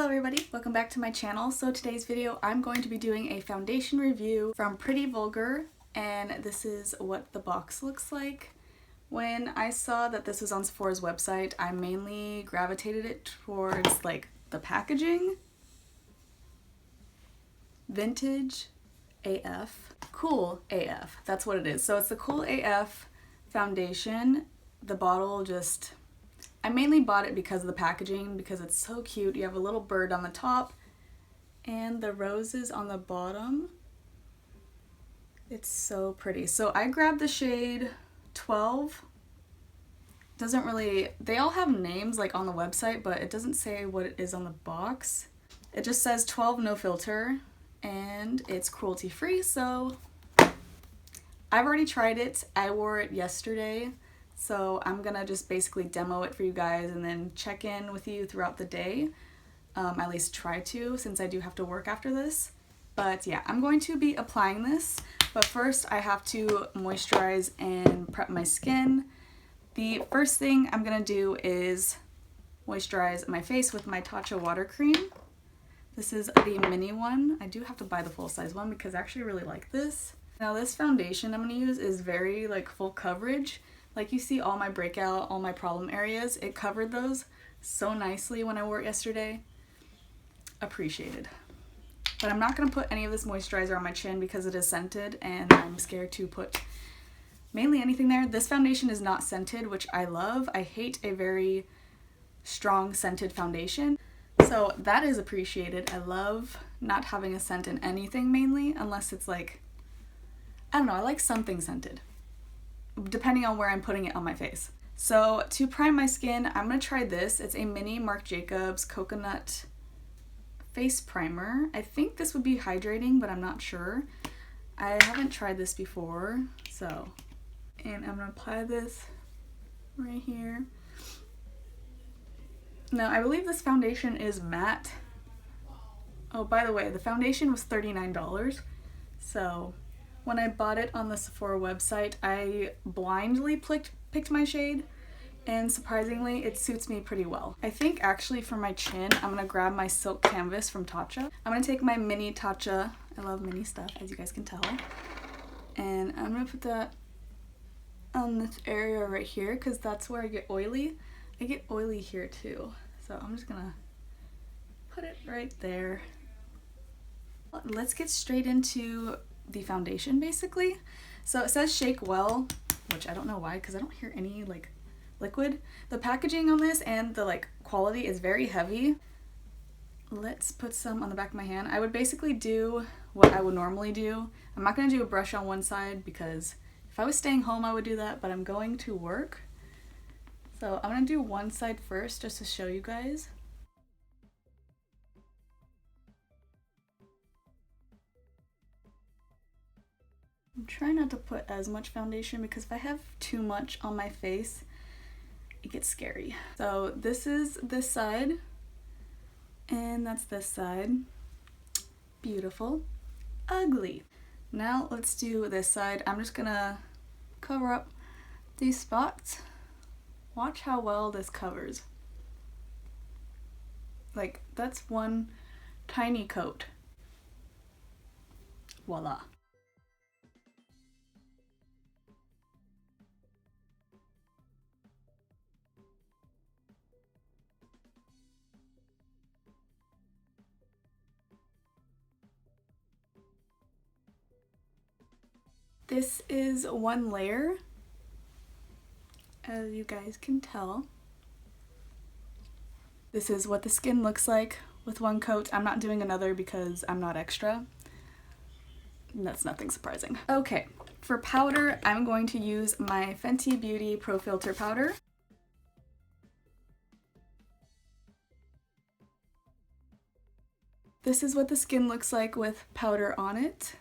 everybody, welcome back to my channel. So today's video I'm going to be doing a foundation review from Pretty Vulgar, and this is what the box looks like. When I saw that this was on Sephora's website, I mainly gravitated it towards like the packaging. Vintage AF. Cool AF. That's what it is. So it's the Cool AF foundation. The bottle just... I mainly bought it because of the packaging, because it's so cute. You have a little bird on the top and the roses on the bottom. It's so pretty. So I grabbed the shade 12. Doesn't really... They all have names like on the website, but it doesn't say what it is on the box. It just says 12 no filter and it's cruelty free, so I've already tried it. I wore it yesterday. So I'm gonna just basically demo it for you guys and then check in with you throughout the day. At least try to, since I do have to work after this. But yeah, I'm going to be applying this. But first I have to moisturize and prep my skin. The first thing I'm gonna do is moisturize my face with my Tatcha water cream. This is the mini one. I do have to buy the full size one because I actually really like this. Now this foundation I'm gonna use is very like full coverage. Like you see all my breakout, all my problem areas, it covered those so nicely when I wore it yesterday. Appreciated. But I'm not going to put any of this moisturizer on my chin because it is scented and I'm scared to put mainly anything there. This foundation is not scented, which I love. I hate a very strong scented foundation. So that is appreciated. I love not having a scent in anything mainly, unless it's like, I don't know, I like something scented, depending on where I'm putting it on my face. So to prime my skin, I'm going to try this. It's a mini Marc Jacobs coconut face primer. I think this would be hydrating, but I'm not sure. I haven't tried this before, so. And I'm going to apply this right here. Now, I believe this foundation is matte. Oh, by the way, the foundation was $39, so when I bought it on the Sephora website, I blindly picked my shade, and surprisingly, it suits me pretty well. I think actually for my chin, I'm gonna grab my silk canvas from Tatcha. I'm gonna take my mini Tatcha, I love mini stuff, as you guys can tell, and I'm gonna put that on this area right here, because that's where I get oily. I get oily here too, so I'm just gonna put it right there. Let's get straight into the foundation basically. So it says shake well, which I don't know why because I don't hear any like liquid. The packaging on this and the like quality is very heavy. Let's put some on the back of my hand. I would basically do what I would normally do. I'm not going to do a brush on one side because if I was staying home I would do that, but I'm going to work. So I'm going to do one side first just to show you guys. I'm trying not to put as much foundation because if I have too much on my face, it gets scary. So this is this side, and that's this side. Beautiful. Ugly. Now let's do this side. I'm just gonna cover up these spots. Watch how well this covers. Like, that's one tiny coat. Voila. This is one layer, as you guys can tell. This is what the skin looks like with one coat. I'm not doing another because I'm not extra. That's nothing surprising. Okay, for powder, I'm going to use my Fenty Beauty Pro Filter powder. This is what the skin looks like with powder on it.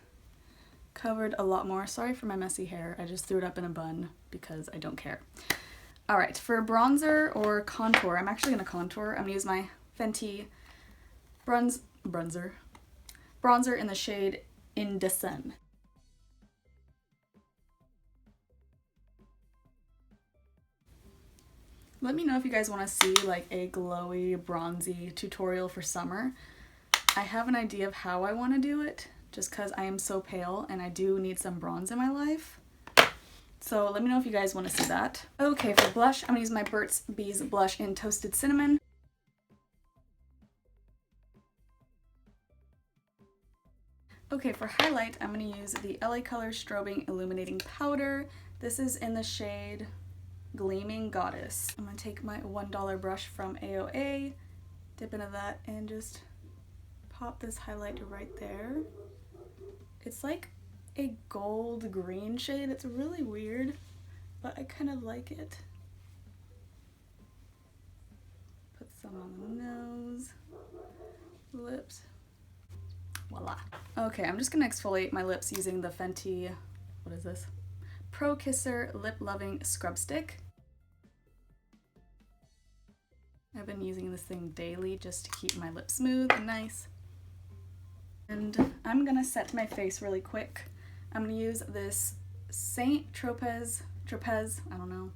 Covered a lot more. Sorry for my messy hair. I just threw it up in a bun because I don't care. Alright, for bronzer or contour, I'm actually going to contour. I'm going to use my Fenty bronzer in the shade In the Sun. Let me know if you guys want to see like a glowy, bronzy tutorial for summer. I have an idea of how I want to do it, just because I am so pale and I do need some bronze in my life. So let me know if you guys want to see that. Okay, for blush, I'm going to use my Burt's Bees blush in Toasted Cinnamon. Okay, for highlight, I'm going to use the LA Colors Strobing Illuminating Powder. This is in the shade Gleaming Goddess. I'm going to take my $1 brush from AOA, dip into that, and just pop this highlight right there. It's like a gold green shade. It's really weird, but I kind of like it. Put some on the nose, lips. Voila. Okay, I'm just gonna exfoliate my lips using the Fenty, what is this? Pro Kisser Lip Loving Scrub Stick. I've been using this thing daily just to keep my lips smooth and nice. And I'm gonna set my face really quick. I'm gonna use this Saint Tropez, I don't know,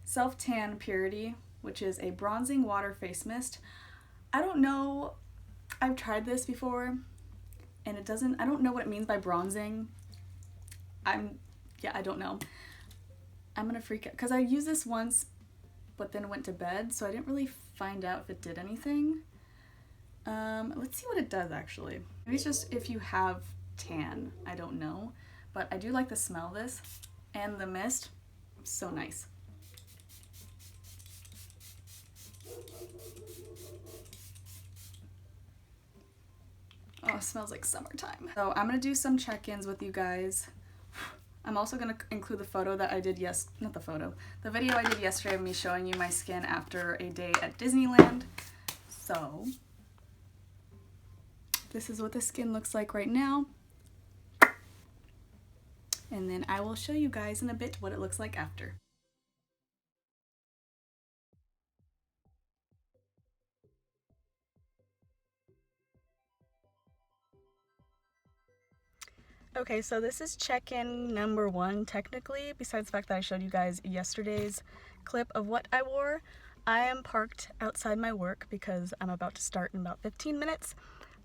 Self Tan Purity, which is a bronzing water face mist. I don't know, I've tried this before, and it doesn't, I don't know what it means by bronzing. I don't know. I'm gonna freak out, because I used this once, but then went to bed, so I didn't really find out if it did anything. Let's see what it does actually. Maybe it's just if you have tan, I don't know. But I do like the smell of this, and the mist, so nice. Oh, it smells like summertime. So I'm gonna do some check-ins with you guys. I'm also gonna include the photo that I did the video I did yesterday of me showing you my skin after a day at Disneyland. So this is what the skin looks like right now. And then I will show you guys in a bit what it looks like after. Okay, so this is check-in number 1 technically, besides the fact that I showed you guys yesterday's clip of what I wore. I am parked outside my work because I'm about to start in about 15 minutes.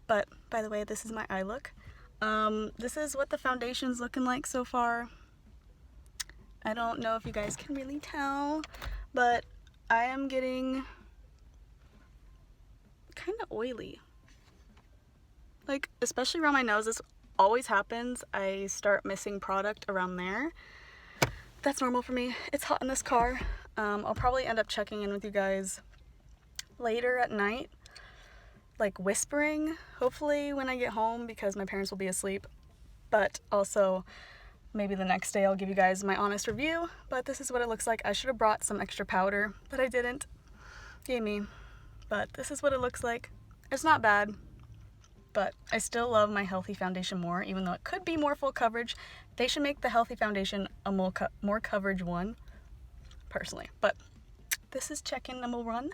But by the way, this is my eye look. This is what the foundation's looking like so far. I don't know if you guys can really tell, but I am getting kind of oily. Like, especially around my nose. This always happens. I start missing product around there. That's normal for me. It's hot in this car. I'll probably end up checking in with you guys later at night, like whispering, hopefully when I get home, because my parents will be asleep. But also maybe the next day I'll give you guys my honest review. But this is what it looks like. I should have brought some extra powder, but I didn't. Yay me. But this is what it looks like. It's not bad, but I still love my Healthy Foundation more, even though it could be more full coverage. They should make the Healthy Foundation a more coverage one, personally. But this is check-in number 1.